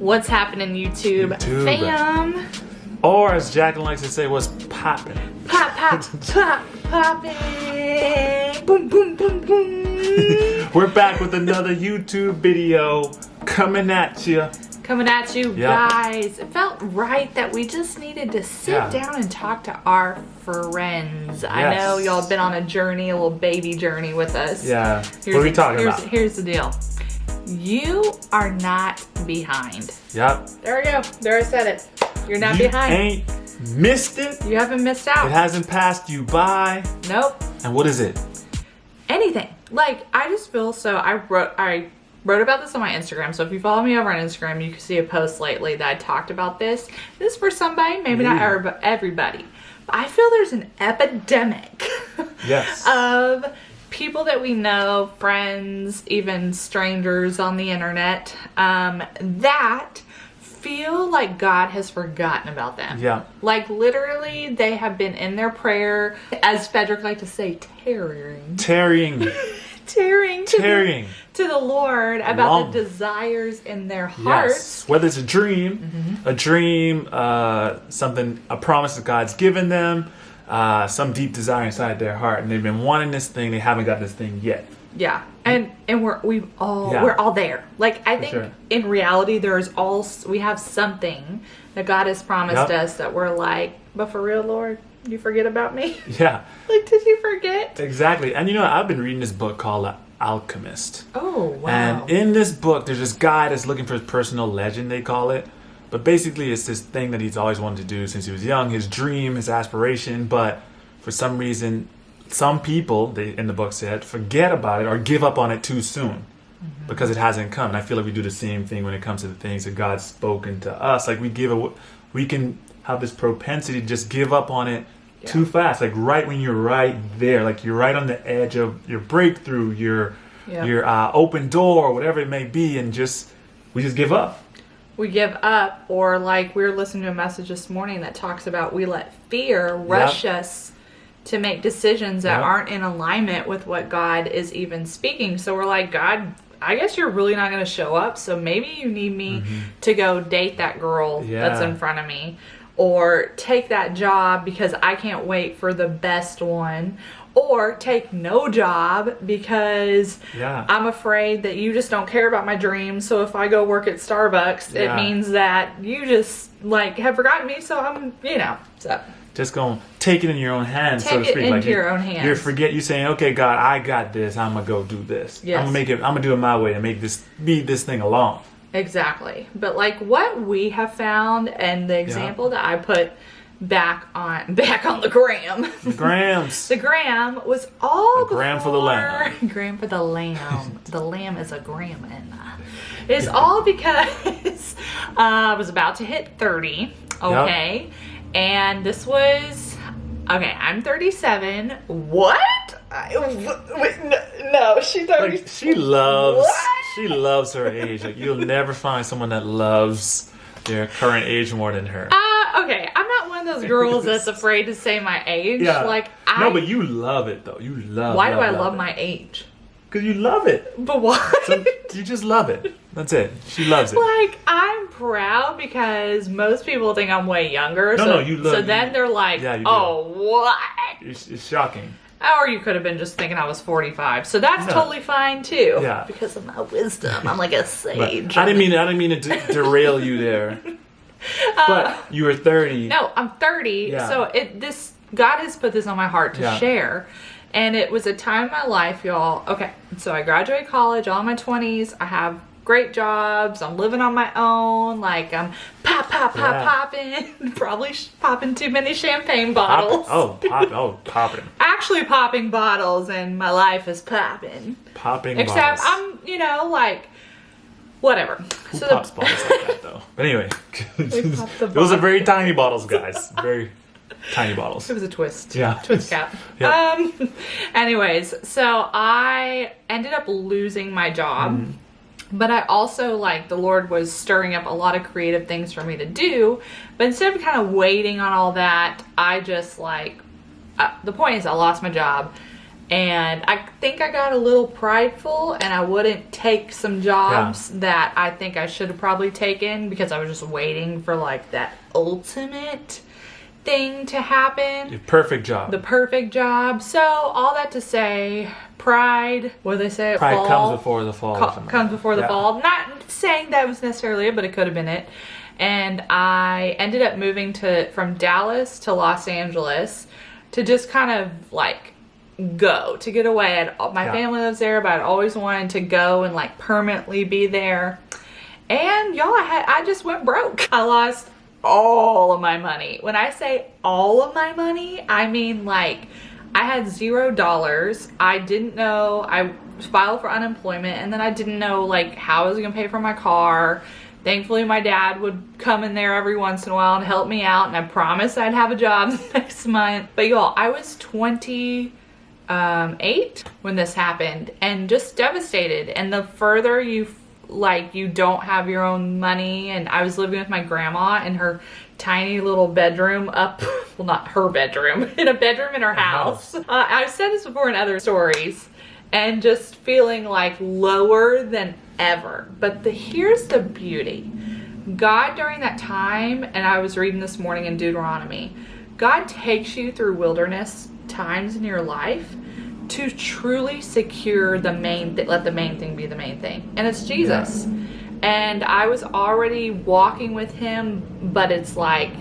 What's happening, YouTube fam? Or as Jacqueline likes to say, what's popping? Pop, pop, pop, popping. Boom, boom, boom, boom. We're back with another YouTube video coming at you. Coming at you guys. It felt right that we just needed to sit down and talk to our friends. I know y'all have been on a journey, a little baby journey with us. Yeah. What are we talking about? Here's the deal. You are not behind. Yep. There we go. There I said it. You're not behind. You ain't missed it. You haven't missed out. It hasn't passed you by. Nope. And what is it? Anything. Like, I just feel so, I wrote about this on my Instagram. So if you follow me over on Instagram, you can see a post lately that I talked about this. This is for somebody, maybe not everybody. But I feel there's an epidemic of people that we know, friends, even strangers on the internet, that feel like God has forgotten about them. Yeah. Like literally they have been in their prayer, as Frederick liked to say, tarrying to the Lord about the desires in their hearts. Yes. Whether it's a dream, something, a promise that God's given them, some deep desire inside their heart, and they've been wanting this thing, they haven't got this thing yet. Yeah. And we're all there. Like, I think in reality we have something that God has promised us that we're like, but for real, Lord, you forget about me? Yeah. Like, did you forget? Exactly. And you know, I've been reading this book called Alchemist. Oh, wow. And in this book, there's this guy that's looking for his personal legend, they call it. But basically, it's this thing that he's always wanted to do since he was young, his dream, his aspiration. But for some reason, some people, they in the book said, forget about it or give up on it too soon because it hasn't come. And I feel like we do the same thing when it comes to the things that God's spoken to us. Like we can have this propensity to just give up on it too fast. Like right when you're right there, like you're right on the edge of your breakthrough, your open door, whatever it may be, and we just give up. We give up, or like we were listening to a message this morning that talks about we let fear rush us to make decisions that aren't in alignment with what God is even speaking. So we're like, God, I guess you're really not going to show up, so maybe you need me to go date that girl that's in front of me, or take that job because I can't wait for the best one, or take no job because I'm afraid that you just don't care about my dreams. So if I go work at Starbucks, it means that you just like have forgotten me. So I'm, so. Just go take it in your own hands, so to speak. Take it into your own hands. You saying, okay, God, I got this. I'm gonna go do this. Yes. I'm gonna do it my way and make this thing along. Exactly. But like what we have found, and the example that I put back on the gram. The grams. The gram was all a gram for the lamb. Gram for the lamb. The lamb is a gram, and it's all because I was about to hit 30. Okay. Yep. And this was, I'm 37. What? No, she's 30. Like, she loves her age. Like, you'll never find someone that loves their current age more than her. Okay, I'm not one of those girls that's afraid to say my age. Yeah. No, but you love it, though. You love Why do I love my age? Because you love it. But why? So, you just love it. That's it. She loves it. Like, I'm proud because most people think I'm way younger. No, you love it. So then they're like, what? It's shocking. Or you could have been just thinking I was 45. So that's totally fine, too. Yeah. Because of my wisdom. I'm like a sage. I didn't mean to derail you there. But you were 30. No, I'm 30. Yeah. So God has put this on my heart to share. And it was a time in my life, y'all. Okay, so I graduated college, all in my 20s. I have great jobs. I'm living on my own. Like, I'm popping. Probably popping too many champagne bottles. Popping. Actually popping bottles, and my life is popping. Except I'm, whatever. Who pops bottles like that, though? But anyway. Those are very tiny bottles, guys. Very tiny bottles. It was a twist. Yeah. Twist cap. Anyways, so I ended up losing my job. But I also, the Lord was stirring up a lot of creative things for me to do. But instead of kind of waiting on all that, I just, the point is I lost my job. And I think I got a little prideful, and I wouldn't take some jobs that I think I should have probably taken because I was just waiting for like that ultimate thing to happen. The perfect job. The perfect job. So all that to say, pride, what do they say? Pride comes before the fall. Comes before the fall. Not saying that was necessarily it, but it could have been it. And I ended up moving from Dallas to Los Angeles to just kind of like to get away. My family lives there, but I'd always wanted to go and like permanently be there. And y'all, I just went broke. I lost all of my money. When I say all of my money, I mean like I had $0. I didn't know. I filed for unemployment, and then I didn't know like how I was gonna pay for my car. Thankfully, my dad would come in there every once in a while and help me out, and I promised I'd have a job next month. But y'all, I was 28 when this happened, and just devastated. And the further you don't have your own money, and I was living with my grandma in her tiny little bedroom well, not her bedroom, in a bedroom in her house. I've said this before in other stories, and just feeling like lower than ever. But here's the beauty. God, during that time, and I was reading this morning in Deuteronomy, God takes you through wilderness times in your life to truly secure the main let the main thing be the main thing, and it's Jesus. And I was already walking with him, but it's like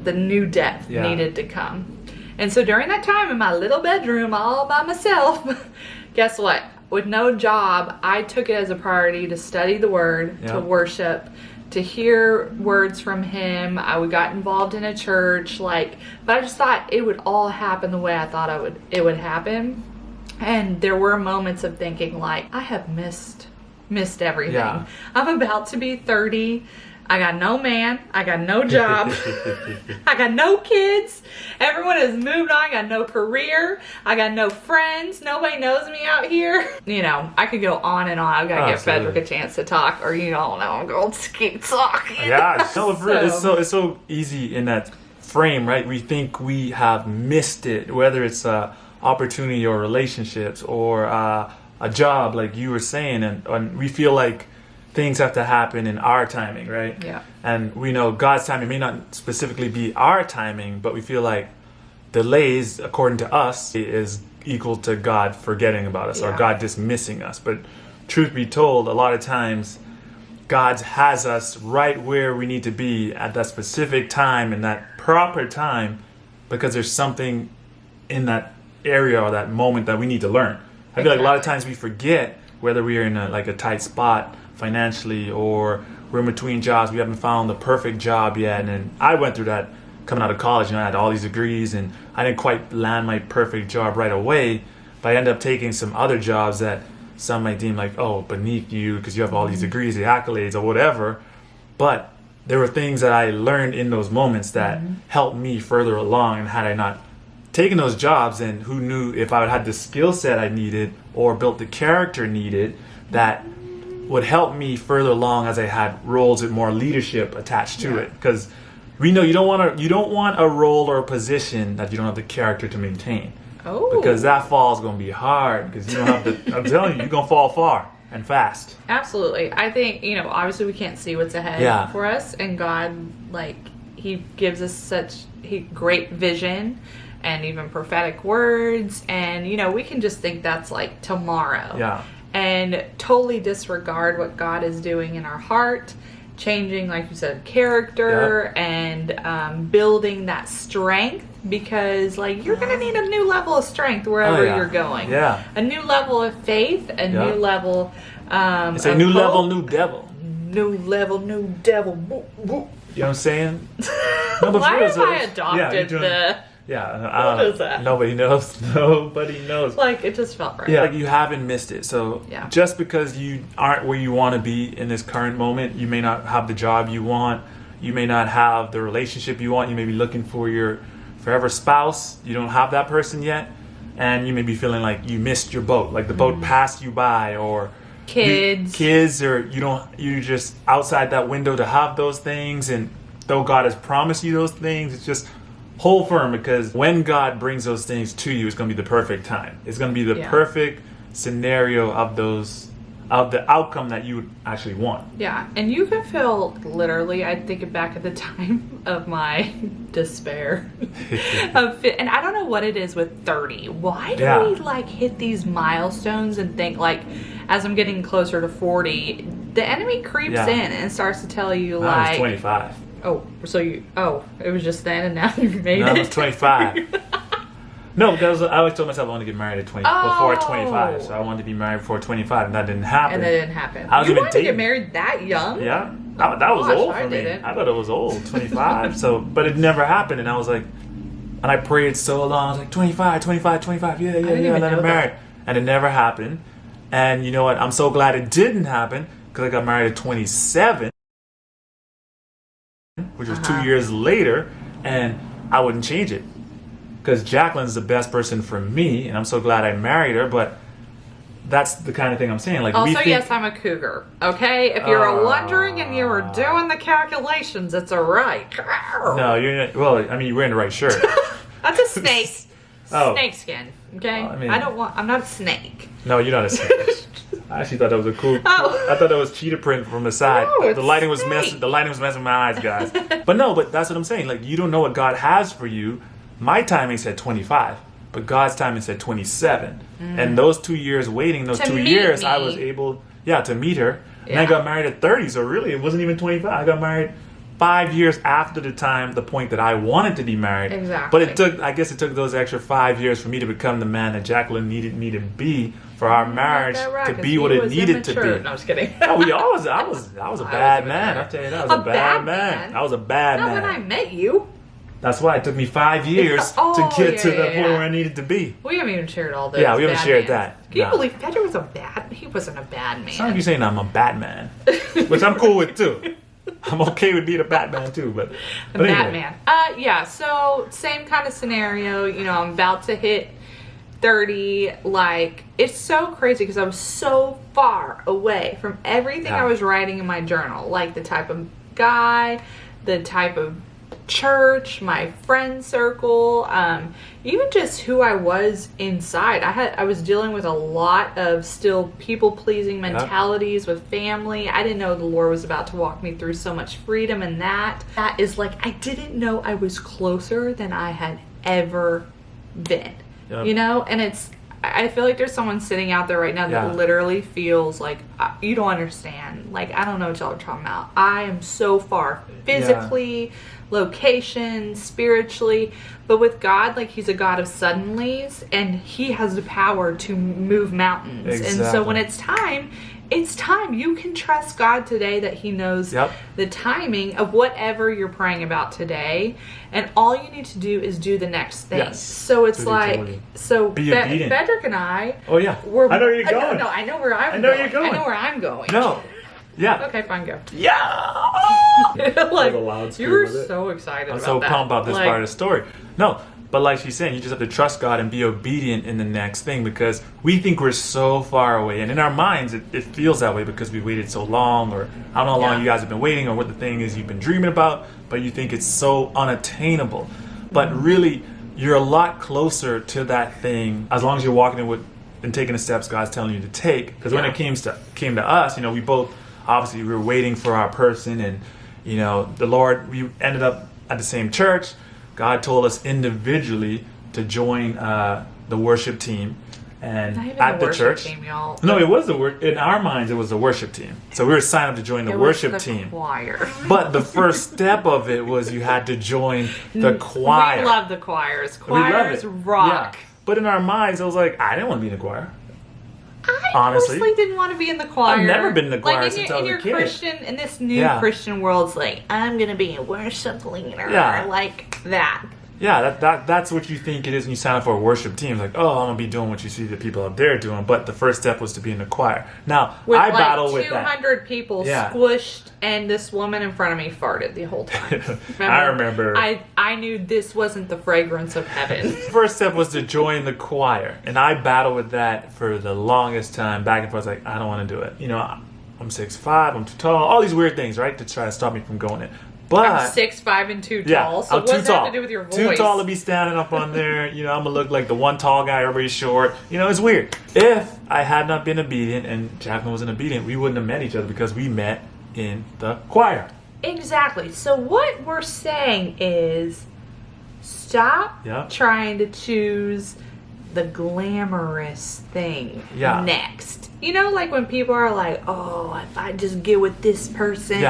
the new depth needed to come. And so during that time in my little bedroom all by myself, guess what? With no job, I took it as a priority to study the word, to worship, to hear words from him. I got involved in a church, but I just thought it would all happen the way I thought it would happen. And there were moments of thinking like, I have missed everything. Yeah. I'm about to be 30. I got no man. I got no job. I got no kids. Everyone has moved on. I got no career. I got no friends. Nobody knows me out here. You know, I could go on and on. I've got to get Frederick a chance to talk, or I'm going to keep talking. Yeah, it's so easy in that frame, right? We think we have missed it, whether it's opportunity or relationships or a job, like you were saying, and we feel like things have to happen in our timing, right? Yeah. And we know God's timing may not specifically be our timing, but we feel like delays, according to us, is equal to God forgetting about us or God dismissing us. But truth be told, a lot of times God has us right where we need to be at that specific time, in that proper time, because there's something in that area or that moment that we need to learn. I feel like a lot of times we forget, whether we are in a tight spot financially or we're in between jobs, we haven't found the perfect job yet. And I went through that coming out of college. I had all these degrees and I didn't quite land my perfect job right away, but I ended up taking some other jobs that some might deem like, beneath you because you have all these degrees, the accolades or whatever. But there were things that I learned in those moments that helped me further along. And had I not taken those jobs, and who knew if I had the skill set I needed or built the character needed that would help me further along as I had roles with more leadership attached to it. Because we know you don't want a role or a position that you don't have the character to maintain. Because that fall is going to be hard, because you don't have the I'm telling you, you're going to fall far and fast. Absolutely. I think, obviously we can't see what's ahead for us, and God, he gives us such great vision and even prophetic words, and we can just think that's like tomorrow, and totally disregard what God is doing in our heart, changing, like you said, character, and building that strength, because you're gonna need a new level of strength wherever you're going, a new level of faith, a new level it's a new hope. level, new devil, new level, new devil. You know what I'm saying? No, but why have I adopted what is that? Nobody knows. Nobody knows. It just felt right. Yeah, you haven't missed it. So just because you aren't where you want to be in this current moment, you may not have the job you want. You may not have the relationship you want. You may be looking for your forever spouse. You don't have that person yet. And you may be feeling like you missed your boat. Like the boat passed you by, or kids, or you're just outside that window to have those things. And though God has promised you those things, it's just hold firm, because when God brings those things to you, it's going to be the perfect time. It's going to be the perfect scenario of the outcome that you would actually want. Yeah, and you can feel literally, I think back at the time of my despair. And I don't know what it is with 30. Why do we like hit these milestones and think like, as I'm getting closer to 40, the enemy creeps in and starts to tell you I was 25. Oh, so it was just then and now you've made it? I was 25. No, because I always told myself I want to get married at 20 before 25. So I wanted to be married before 25, and that didn't happen. And that didn't happen. I was you even wanted to get married that young? Yeah. That was old for me. I thought it was old, 25. But it never happened, and I was like, and I prayed so long. I was like, 25, 25, 25. Yeah, let him marry. And it never happened. And you know what? I'm so glad it didn't happen, because I got married at 27, which was 2 years later, and I wouldn't change it. Because Jacqueline's the best person for me, and I'm so glad I married her, but that's the kind of thing I'm saying. Like, also, yes, I'm a cougar, okay? If you're wondering and you were doing the calculations, it's a right. No, you're not. Well, I mean, you're wearing the right shirt. That's a snake. Snake skin, okay? I'm not a snake. No, you're not a snake. I actually thought that was a cool. I thought that was cheetah print from the side. No, the lighting was messing. The lighting was messing with my eyes, guys. But that's what I'm saying. Like, you don't know what God has for you. My timing said 25, but God's timing said 27. And those 2 years waiting, those 2 years, I was able, to meet her. And I got married at 30, so really it wasn't even 25. I got married 5 years after the point that I wanted to be married. Exactly. But I guess it took those extra 5 years for me to become the man that Jacqueline needed me to be for our marriage to be what it needed to be. No, I'm just kidding. I was a bad man. I'll tell you that. I was a bad man. I was a bad man. Not when I met you. That's why it took me 5 years to get to the point where I needed to be. We haven't even shared all this. Yeah, we haven't shared that. Can you believe Fedor he wasn't a bad man. It's not like you saying I'm a Batman, which I'm cool with too. I'm okay with being a Batman too, but anyway. Batman. So same kind of scenario. You know, I'm about to hit 30. Like, it's so crazy because I was so far away from everything I was writing in my journal. Like the type of guy, the type of church, my friend circle, even just who I was inside. I was dealing with a lot of still people-pleasing mentalities with family. I didn't know the Lord was about to walk me through so much freedom in that. That is like, I didn't know I was closer than I had ever been. You know? And I feel like there's someone sitting out there right now that literally feels like, you don't understand. Like, I don't know what y'all are talking about. I am so far physically, location, spiritually, but with God, like, he's a God of suddenlies, and he has the power to move mountains. And so when it's time. You can trust God today that he knows the timing of whatever you're praying about today, and all you need to do is do the next thing. So it's like, be obedient. Frederick and I I know where you're going. No, I know where I'm going. I know where I'm going. No. Yeah. Okay, fine, go. Yeah. Like, you were so excited about that. I'm so pumped about this part of the story. No, but like she's saying, you just have to trust God and be obedient in the next thing, because we think we're so far away. And in our minds, it feels that way because we waited so long, or I don't know how long you guys have been waiting, or what the thing is you've been dreaming about, but you think it's so unattainable. But really, you're a lot closer to that thing as long as you're walking in with and taking the steps God's telling you to take. Because when it came to us, we both, obviously, we were waiting for our person, and the Lord, we ended up at the same church. God told us individually to join the worship team, and at the church. Team, y'all. No, it was in our minds. It was the worship team. So we were signed up to join the worship team. Choir. But the first step of it was you had to join the choir. We love the choirs. Choirs rock. Yeah. But in our minds, I was like, I didn't want to be in a choir. I honestly didn't want to be in the choir. I've never been in the choir since I was a kid. Christian, in this new Christian world, it's like, I'm going to be a worship leader. Like that. Yeah, that's what you think it is when you sign up for a worship team. It's like, oh, I'm going to be doing what you see the people up there doing. But the first step was to be in the choir. Now, I battle with that. 200 people squished, and this woman in front of me farted the whole time. I remember. I knew this wasn't the fragrance of heaven. First step was to join the choir. And I battled with that for the longest time. Back and forth, like, I don't want to do it. I'm 6'5", I'm too tall. All these weird things, right, to try to stop me from going in. But I'm 6'5" and too yeah, tall. So I'm what's too that tall. have to do with your voice? Too tall to be standing up on there. You know, I'm gonna look like the one tall guy, everybody's short. You know, it's weird. If I had not been obedient and Jacqueline wasn't obedient, we wouldn't have met each other because we met in the choir. Exactly. So what we're saying is stop trying to choose the glamorous thing next. You know, like when people are like, oh, if I just get with this person,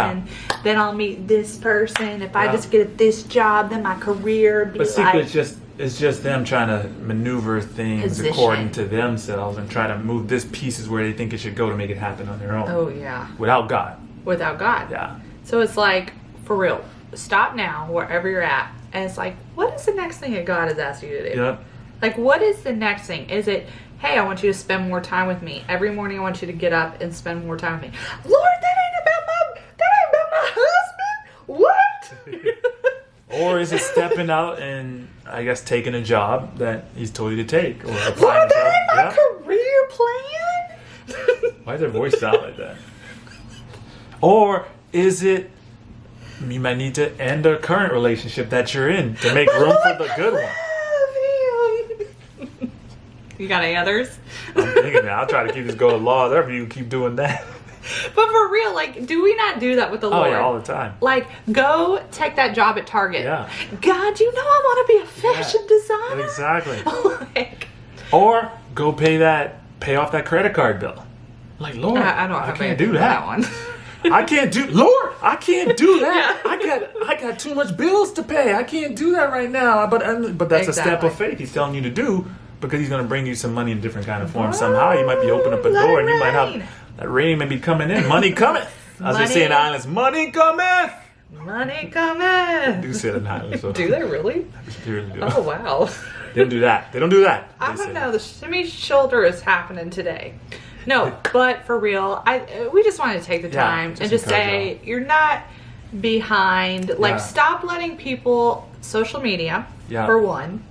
then I'll meet this person. If I just get this job, then my career be but like... But it's just them trying to maneuver things according to themselves and try to move this pieces where they think it should go to make it happen on their own. Oh, yeah. Without God. Without God. Yeah. So it's like, for real, stop now, wherever you're at. And it's like, what is the next thing that God has asked you to do? Yep. Like, what is the next thing? Is it, hey, I want you to spend more time with me. Every morning I want you to get up and spend more time with me. Lord, that ain't about my husband. What? Or is it stepping out and, I guess, taking a job that he's told you to take? Or Lord, that ain't my career plan. Why does their voice sound like that? Or is it, you might need to end a current relationship that you're in to make room for the good one? You got any others? I'm thinking that. I'll try to keep this going law. Whatever you keep doing that. But for real, like, do we not do that with the Lord? Oh, yeah, all the time. Like, go take that job at Target. Yeah. God, you know I want to be a fashion designer. Exactly. Like, or go pay off that credit card bill. Like, Lord, I can't do that one. I can't do, Lord, I can't do that. Yeah. I got too much bills to pay. I can't do that right now. But that's a step of faith he's telling you to do. Because he's going to bring you some money in different kind of form. Somehow you might be opening up a door and you might have that rain may be coming in. Money cometh. As they say in Islands, money cometh. Money cometh. They do say it in Islands. So. Do they really? They really do. Oh, wow. They don't do that. They don't do that. I don't know. The shimmy shoulder is happening today. No, but for real, we just wanted to take the time and just say, you're not behind. Like, stop letting people, social media, for one,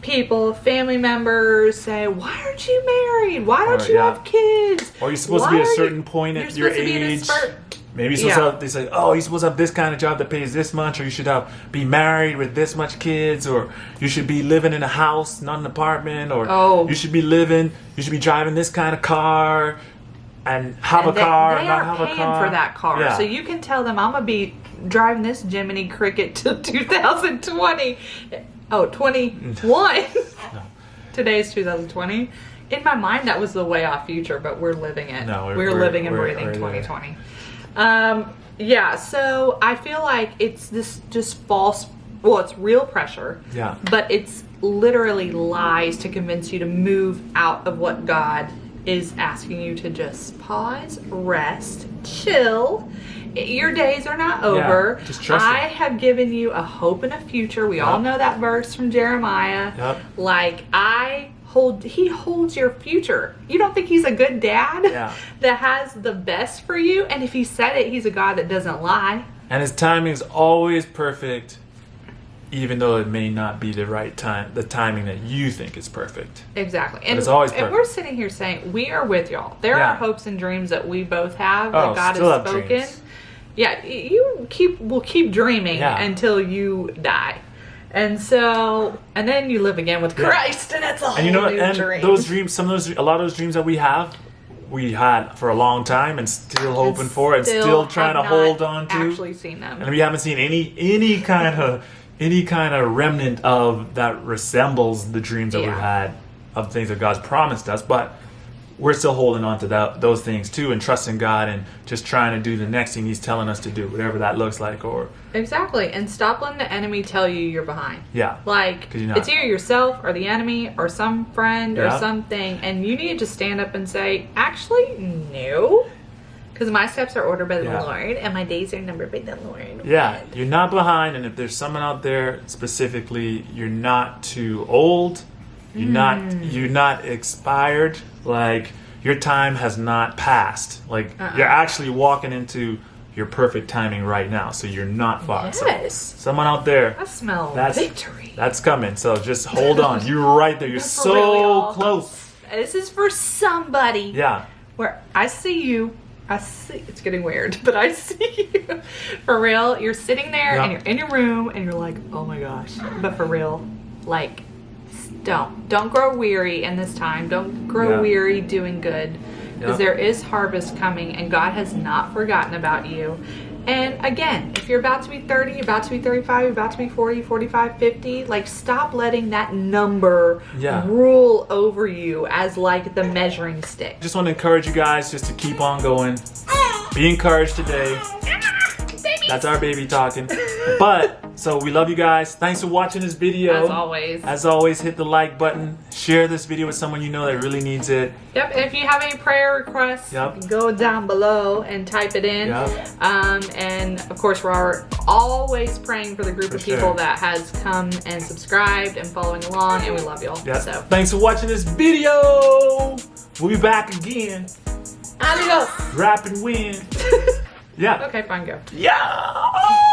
people, family members say, why aren't you married? Why don't you have kids? Or you're supposed to be at a certain point at your age. Maybe you're supposed to they say, oh, you're supposed to have this kind of job that pays this much, or you should be married with this much kids, or you should be living in a house, not an apartment, or you should be driving this kind of car and have a car, and not have a car. They are paying for that car. Yeah. So you can tell them, I'm going to be driving this Jiminy Cricket till 2020. Oh, 21. No. Today's 2020. In my mind, that was the way off future, but we're living it. No, we're living and breathing 2020. Yeah, so I feel like it's this just false, well, it's real pressure. Yeah. But it's literally lies to convince you to move out of what God is asking you to just pause, rest, chill. Your days are not over. Yeah, just trust I have given you a hope and a future. We all know that verse from Jeremiah. Yep. Like, he holds your future. You don't think he's a good dad that has the best for you? And if he said it, he's a God that doesn't lie. And his timing is always perfect, even though it may not be the right time, the timing that you think is perfect. Exactly. And it's always perfect. And we're sitting here saying, we are with y'all. There are hopes and dreams that we both have that God has spoken. Dreams. Yeah, we'll keep dreaming until you die. And so, and then you live again with Christ, and it's a whole new dream. Those dreams, a lot of those dreams that we had for a long time, and still hoping for, and still trying to hold on to. Actually seen them, and we haven't seen any kind of remnant of that resembles the dreams that we've had of things that God's promised us, but we're still holding on to those things too, and trusting God, and just trying to do the next thing He's telling us to do, whatever that looks like. Or exactly, and stop letting the enemy tell you you're behind. Yeah, like it's either yourself or the enemy or some friend or something, and you need to just stand up and say, actually, no, because my steps are ordered by the Lord, and my days are numbered by the Lord. Yeah, you're not behind, and if there's someone out there specifically, you're not too old. You're not expired. Like, your time has not passed. Like, you're actually walking into your perfect timing right now. So you're not far. Yes. So, someone out there. I smell victory. That's coming. So just hold on. You're right there. You're so close. This is for somebody. Yeah. Where I see you. I see. It's getting weird, but I see you. For real, you're sitting there and you're in your room and you're like, oh my gosh. But for real, like, don't grow weary in this time. Don't grow weary doing good, because there is harvest coming and God has not forgotten about you. And again, if you're about to be 30, you're about to be 35, you're about to be 40, 45, 50, like, stop letting that number rule over you as like the measuring stick. Just want to encourage you guys just to keep on going. Be encouraged today. That's our baby talking. But, so we love you guys. Thanks for watching this video. As always, hit the like button. Share this video with someone you know that really needs it. Yep, and if you have any prayer requests, go down below and type it in. And of course, we're always praying for the group of people that has come and subscribed and following along, and we love y'all. So thanks for watching this video. We'll be back again. Adios. Rap and win. Okay, fine, go. Yeah.